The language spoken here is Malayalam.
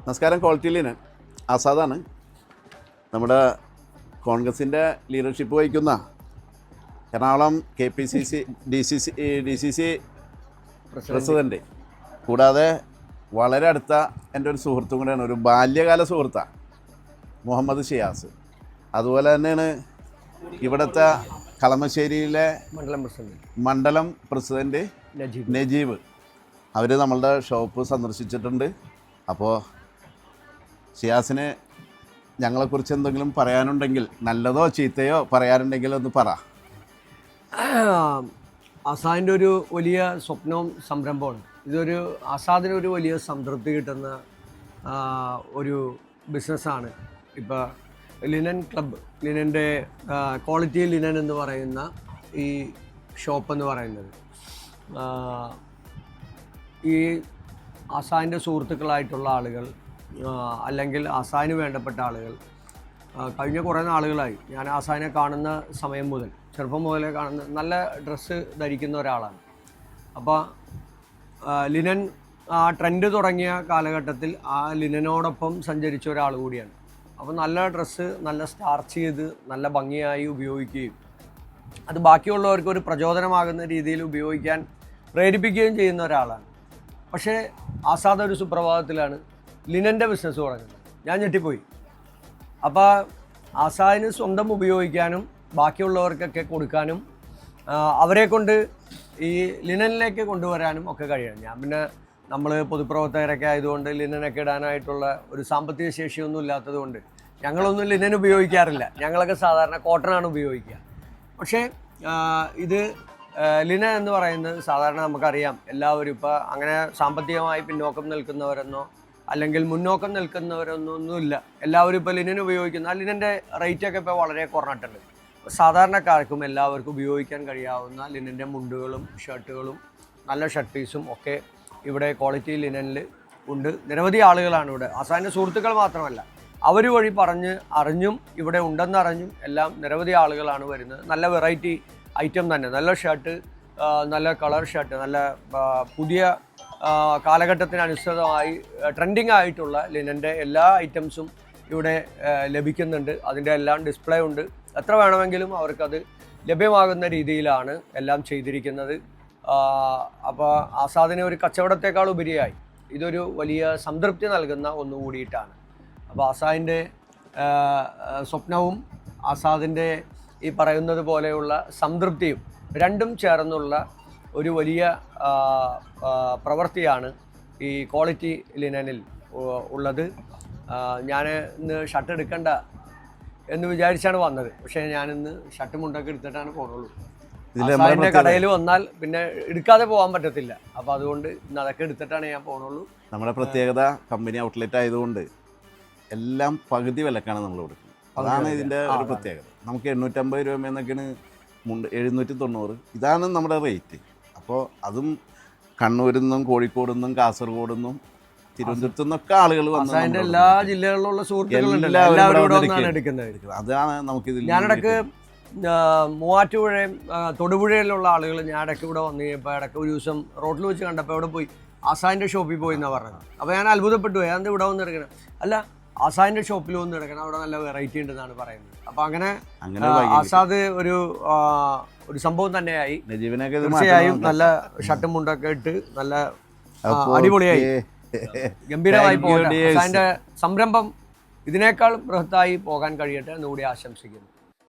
നമസ്കാരം. ക്വാളിറ്റിയിലിന് ആസാദാണ്. നമ്മുടെ കോൺഗ്രസിൻ്റെ ലീഡർഷിപ്പ് വഹിക്കുന്ന എറണാകുളം KPCC DCC പ്രസിഡൻറ്റ്, കൂടാതെ വളരെ അടുത്ത എൻ്റെ ഒരു സുഹൃത്തും കൂടെയാണ്, ഒരു ബാല്യകാല സുഹൃത്താണ് മുഹമ്മദ് ഷിയാസ്. അതുപോലെ തന്നെയാണ് ഇവിടുത്തെ കളമശ്ശേരിയിലെ മണ്ഡലം പ്രസിഡൻറ്റ് നജീബ്. അവർ നമ്മളുടെ ഷോപ്പ് സന്ദർശിച്ചിട്ടുണ്ട്. അപ്പോൾ ഷിയാസിന് ഞങ്ങളെക്കുറിച്ച് എന്തെങ്കിലും പറയാനുണ്ടെങ്കിൽ, നല്ലതോ ചീത്തയോ പറയാനുണ്ടെങ്കിൽ ഒന്ന് പറ. ആസാദിൻ്റെ ഒരു വലിയ സ്വപ്നവും സംരംഭമാണ്. ഇതൊരു ആസാദിനൊരു വലിയ സംതൃപ്തി കിട്ടുന്ന ഒരു ബിസിനസ്സാണ്. ഇപ്പോൾ ലിനൻ ക്ലബ്ബ്, ലിനൻ്റെ ക്വാളിറ്റി ലിനൻ എന്ന് പറയുന്ന ഈ ഷോപ്പ് എന്ന് പറയുന്നത്, ഈ ആസാദിൻ്റെ സുഹൃത്തുക്കളായിട്ടുള്ള ആളുകൾ അല്ലെങ്കിൽ ആസാദിന് വേണ്ടപ്പെട്ട ആളുകൾ കഴിഞ്ഞ കുറേ നാളുകളായി ഞാൻ ആസാദിനെ കാണുന്ന സമയം മുതൽ, ചെറുപ്പം മുതലേ കാണുന്ന, നല്ല ഡ്രസ്സ് ധരിക്കുന്ന ഒരാളാണ്. അപ്പോൾ ലിനൻ ആ ട്രെൻഡ് തുടങ്ങിയ കാലഘട്ടത്തിൽ ആ ലിനനോടൊപ്പം സഞ്ചരിച്ച ഒരാൾ കൂടിയാണ്. അപ്പോൾ നല്ല ഡ്രസ്സ് നല്ല സ്റ്റാർച്ച് ചെയ്ത് നല്ല ഭംഗിയായി ഉപയോഗിക്കുകയും അത് ബാക്കിയുള്ളവർക്ക് ഒരു പ്രചോദനമാകുന്ന രീതിയിൽ ഉപയോഗിക്കാൻ പ്രേരിപ്പിക്കുകയും ചെയ്യുന്ന ഒരാളാണ്. പക്ഷേ ആസാദ് ഒരു സുപ്രഭാതത്തിലാണ് ലിനൻ്റെ ബിസിനസ് തുടങ്ങുന്നത്. ഞാൻ ഞെട്ടിപ്പോയി. അപ്പോൾ ആസാദിന് സ്വന്തം ഉപയോഗിക്കാനും ബാക്കിയുള്ളവർക്കൊക്കെ കൊടുക്കാനും അവരെ കൊണ്ട് ഈ ലിനനിലേക്ക് കൊണ്ടുവരാനും ഒക്കെ കഴിയണം. ഞാൻ പിന്നെ നമ്മൾ പൊതുപ്രവർത്തകരൊക്കെ ആയതുകൊണ്ട് ലിനനൊക്കെ ഇടാനായിട്ടുള്ള ഒരു സാമ്പത്തിക ശേഷിയൊന്നും ഇല്ലാത്തത് കൊണ്ട് ഞങ്ങളൊന്നും ലിനൻ ഉപയോഗിക്കാറില്ല. ഞങ്ങളൊക്കെ സാധാരണ കോട്ടനാണ് ഉപയോഗിക്കുക. പക്ഷേ ഇത് ലിനൻ എന്ന് പറയുന്നത് സാധാരണ നമുക്കറിയാം, എല്ലാവരും ഇപ്പോൾ അങ്ങനെ സാമ്പത്തികമായി പിന്നോക്കം നിൽക്കുന്നവരെന്നോ അല്ലെങ്കിൽ മുന്നോക്കം നിൽക്കുന്നവരൊന്നൊന്നുമില്ല. എല്ലാവരും ഇപ്പോൾ ലിനൻ ഉപയോഗിക്കുന്ന, ആ ലിനൻ്റെ റേറ്റൊക്കെ ഇപ്പോൾ വളരെ കുറഞ്ഞിട്ടുണ്ട്. സാധാരണക്കാർക്കും എല്ലാവർക്കും ഉപയോഗിക്കാൻ കഴിയാവുന്ന ലിനൻ്റെ മുണ്ടുകളും ഷർട്ടുകളും നല്ല ഷർട്ട് പീസും ഒക്കെ ഇവിടെ ക്വാളിറ്റി ലിനനിൽ ഉണ്ട്. നിരവധി ആളുകളാണ് ഇവിടെ. ആസാദിൻ്റെ സുഹൃത്തുക്കൾ മാത്രമല്ല, അവർ വഴി അറിഞ്ഞും ഇവിടെ ഉണ്ടെന്നറിഞ്ഞും എല്ലാം നിരവധി ആളുകളാണ് വരുന്നത്. നല്ല വെറൈറ്റി ഐറ്റം തന്നെ, നല്ല ഷർട്ട്, നല്ല കളർ ഷർട്ട്, നല്ല പുതിയ കാലഘട്ടത്തിനനുസൃതമായി ട്രെൻഡിങ് ആയിട്ടുള്ള ലിനൻ്റെ എല്ലാ ഐറ്റംസും ഇവിടെ ലഭിക്കുന്നുണ്ട്. അതിൻ്റെ എല്ലാം ഡിസ്പ്ലേ ഉണ്ട്. എത്ര വേണമെങ്കിലും അവർക്കത് ലഭ്യമാകുന്ന രീതിയിലാണ് എല്ലാം ചെയ്തിരിക്കുന്നത്. അപ്പോൾ ആസാദിന് ഒരു കച്ചവടത്തെക്കാൾ ഉപരിയായി ഇതൊരു വലിയ സംതൃപ്തി നൽകുന്ന ഒന്നുകൂടിയിട്ടാണ്. അപ്പോൾ ആസാദിൻ്റെ സ്വപ്നവും ആസാദിൻ്റെ ഈ പറയുന്നത് പോലെയുള്ള സംതൃപ്തിയും രണ്ടും ചേർന്നുള്ള ഒരു വലിയ പ്രവൃത്തിയാണ് ഈ ക്വാളിറ്റി ലിനനിൽ ഉള്ളത്. ഞാൻ ഇന്ന് ഷർട്ട് എടുക്കണ്ട എന്ന് വിചാരിച്ചാണ് വന്നത്. പക്ഷേ ഞാനിന്ന് ഷർട്ട് മുണ്ടൊക്കെ എടുത്തിട്ടാണ് പോകുന്നുള്ളൂ. ആസാദിൻ്റെ കടയിൽ വന്നാൽ പിന്നെ എടുക്കാതെ പോകാൻ പറ്റത്തില്ല. അപ്പോൾ അതുകൊണ്ട് ഇന്ന് അതൊക്കെ എടുത്തിട്ടാണ് ഞാൻ പോകുന്നുള്ളൂ. നമ്മുടെ പ്രത്യേകത കമ്പനി ഔട്ട്ലെറ്റ് ആയതുകൊണ്ട് എല്ലാം പകുതി വിലക്കാണ് നമ്മൾ കൊടുക്കുന്നത്. അതാണ് ഇതിൻ്റെ ഒരു പ്രത്യേകത. നമുക്ക് 850 രൂപയെന്നൊക്കെയാണ് മുണ്ട്, 790. ഇതാണ് നമ്മുടെ റേറ്റ്. അപ്പോൾ അതും കണ്ണൂരിൽ നിന്നും കോഴിക്കോട് നിന്നും കാസർഗോഡ് നിന്നും തിരുവനന്തപുരത്തു നിന്നൊക്കെ ആളുകൾ വന്ന് എല്ലാ ജില്ലകളിലുള്ള സുഹൃത്തുക്കളുണ്ട്. അതാണ് നമുക്കിതിൽ. ഞാനിടക്ക് മൂവാറ്റുപുഴയും തൊടുപുഴയിലുള്ള ആളുകൾ ഞാൻ ഇടയ്ക്ക് ഇവിടെ വന്നു കഴിഞ്ഞപ്പോൾ ഇടയ്ക്ക് ഒരു ദിവസം റോഡിൽ വെച്ച് കണ്ടപ്പോൾ ഇവിടെ പോയി ആസാദിൻ്റെ ഷോപ്പിൽ പോയി എന്നാണ് പറഞ്ഞത്. അപ്പോൾ ഞാൻ അത്ഭുതപ്പെട്ടു. ഏതാണ്ട് ഇവിടെ വന്ന് എടുക്കണം, അല്ല ആസാദിൻ്റെ ഷോപ്പിൽ വന്ന് എടുക്കണം, അവിടെ നല്ല വെറൈറ്റി ഉണ്ടെന്നാണ് പറയുന്നത്. അപ്പോൾ അങ്ങനെ ആസാദ് ഒരു സംഭവം തന്നെയായി. തീർച്ചയായും നല്ല ഷർട്ടും മുണ്ടൊക്കെ ഇട്ട് നല്ല അടിപൊളിയായി ഗംഭീരമായി പോകട്ടെ. ആസാദിൻ്റെ സംരംഭം ഇതിനേക്കാൾ ബൃഹത്തായി പോകാൻ കഴിയട്ടെ എന്നുകൂടി ആശംസിക്കുന്നു.